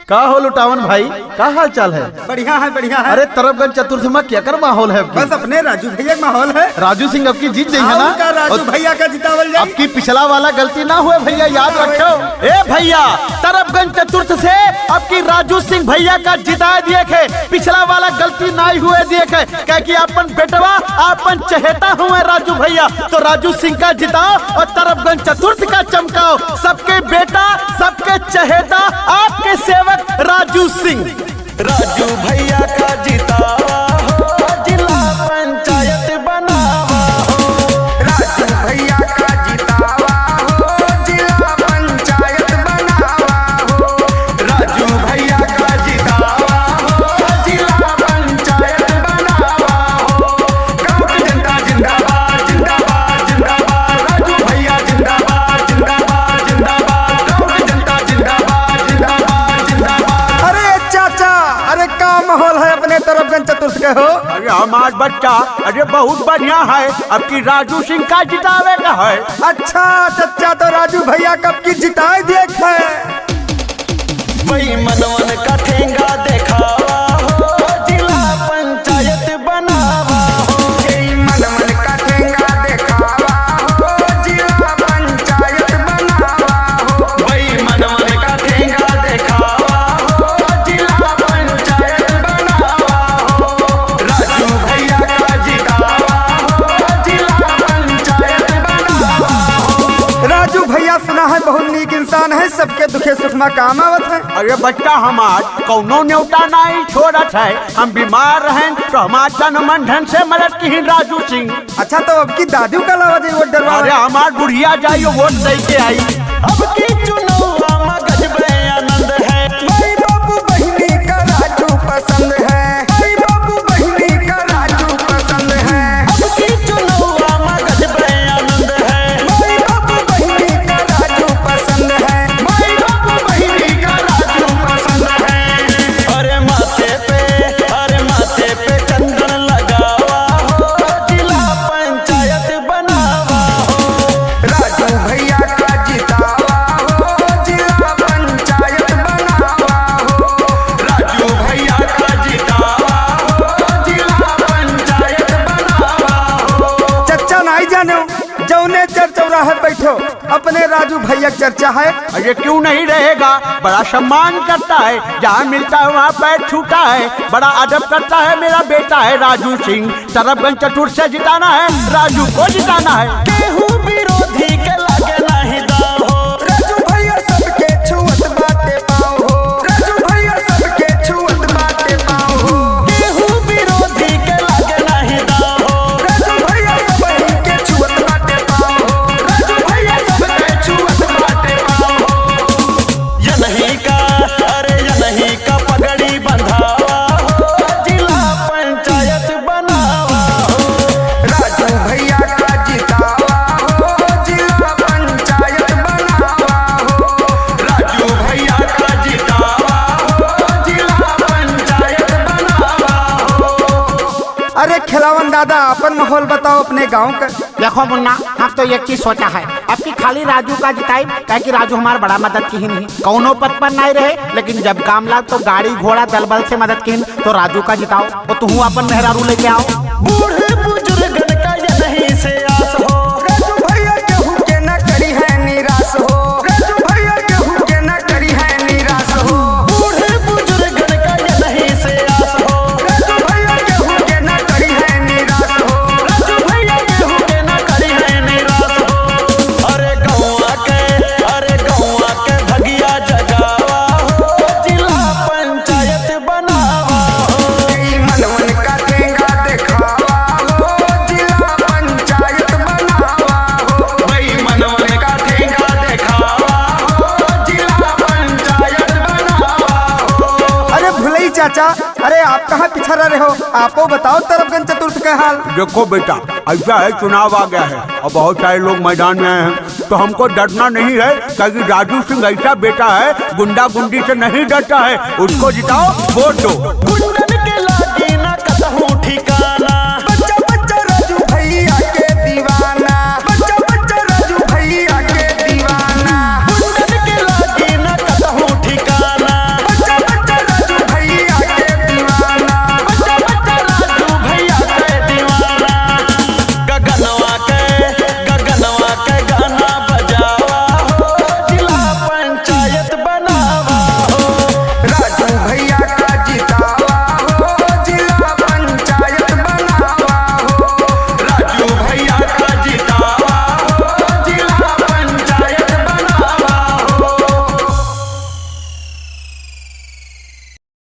का हो लुटावन भाई, का हाल चाल है? बढ़िया है बढ़िया है। अरे तरफगंज चतुर्थ में क्या कर माहौल है? बस अपने राजू भैया का माहौल है। राजू सिंह अब की जीत गई है ना? राजू भैया का जितावल जाए। अब की पिछला वाला गलती ना हुए भैया, याद रखो। ए भैया, तरफगंज चतुर्थ से अब की राजू सिंह भैया का जिता दिए थे, पिछला वाला गलती ना हुए दिए थे, क्या कि अपन बेटवा अपन चहेता हुए राजू भैया, तो राजू सिंह का जिताओ और तरफगंज चतुर्थ का चमकाओ। सबके बेटा सबके चहेता आपके सेवक राजू सिंह। राजू भैया का जितावा हो, जिला पंचायत बनावा हो। राजू भैया का जितावा हो, जिला पंचायत बनावा हो। राजू भैया का जितावा हो, जिला पंचायत बनावा हो। गाँव की जनता जिंदाबाद जिंदाबाद जिंदाबाद। राजू भैया जिंदाबाद जिंदाबाद जिंदाबाद। गाँव की जनता जिंदाबाद जिंदाबाद जिंदाबाद। अरे चाचा, अरे का माहौल है अपने तरफगंज चतुर्थ के हो? अरे हमार बच्चा अरे बहुत बढ़िया है, अब की राजू सिंह का जितावे का है। अच्छा चचा, तो राजू भैया कब की जिताए देख है। वही मनवन का ठेंगा देखावा हो, जिला पंचायत बनावा हो। यही मनमन का ठेंगा देखावा हो, जिला पंचायत बनावा हो। वही मनवन का ठेंगा देखावा हो, जिला पंचायत बनावा हो। राजू भैया का जितावा हो, जिला पंचायत बनावा हो। राजू भैया सुना है बहुत नीक इंसान है, सबके दुखे सुख में काम आवत है। अरे बच्चा हमार कौनो न्योता नहीं छोड़त है, हम बीमार रहें तो हमार तन मन धन से मदद की राजू सिंह। अच्छा, तो अब की दादू का लावा जी वोट डलवा। अरे हमार बुढ़िया जाइयो वोट दे के आई। अब की चुनाव में गजबे आनंद है। भाई बाबू बहिनी का राजू पसंद है। भाई बाबू बहिनी का राजू पसंद है। अब की चुनाव में गजबे आनंद है। भाई बाबू बहिनी का राजू पसंद है। भाई बाबू बहिनी का राजू पसंद है। अरे माथे पे चंदन लगावा हो, जिला पंचायत बनावा हो। राजू भैया का जितावा हो, जिला पंचायत बनावा हो। राजू भैया का जितावा हो, जिला पंचायत बनावा हो। चर्चा नहीं जानो, जौने चर्चौरा है बैठो, अपने राजू भैया की चर्चा है। अरे क्यों नहीं रहेगा, बड़ा सम्मान करता है, जहाँ मिलता है वहाँ पैर छूटा है, बड़ा अदब करता है। मेरा बेटा है राजू सिंह, तरफगंज चतुर्थ से जिताना है, राजू को जिताना है। केहू विरोधी के लागे नहीं दाव हो। राजू भैया सबके छुअत बाटे पाओ हो। राजू भैया सबके छुअत बाटे पाओ हो। केहू विरोधी के लागे नहीं दाव हो। राजू भैया सबके छुअत बाटे पाओ हो। राजू भैया सबके छुअत बाटे पाओ हो। ये नहीं का पगड़ी बंधावा हो, जिला पंचायत बनावा हो। राजू भैया का जितावा हो, जिला पंचायत बनावा हो। राजू भैया का जितावा हो, जिला पंचायत बनावा हो। अरे खिलावन दादा, अपन माहौल बताओ अपने गांव का। देखो मुन्ना, हम तो एक चीज सोचा है, अब की खाली राजू का जिताई, क्या कि राजू हमारा बड़ा मदद की ही नहीं, कौनो पद पर नहीं रहे, लेकिन जब काम लाग तो गाड़ी घोड़ा दल बल से मदद की, तो राजू का जिताओ और तुम अपन मेहरारू लेके आओ। बूढ़े बुजुर्गन का ये नहीं से आस हो। राजू भैया केहू के न करी है निराश हो। राजू भैया केहू के न करी है निराश हो। बूढ़े बुजुर्गन का ये नहीं से आस हो। राजू भैया केहू के न करी है निराश हो। राजू भैया केहू के ना करी है निराश हो। अरे गौआ के भगिया जगावा हो, जिला पंचायत बनावा हो। यही मनवन का ठेंगा देखावा हो, जिला पंचायत बनावा हो। वही मनवन का ठेंगा देखावा हो, जिला पंचायत बनावा हो। अरे भुलई चाचा, अरे आप कहाँ पिछड़ा रहे हो? आपो बताओ तरफगंज चतुर्थ का हाल। देखो बेटा, ऐसा है चुनाव आ गया है और बहुत सारे लोग मैदान में आए हैं, तो हमको डरना नहीं है, क्योंकि राजू सिंह ऐसा बेटा है गुंडा गुंडी से नहीं डरता है। उसको जिताओ, वोट दो। गुंडन के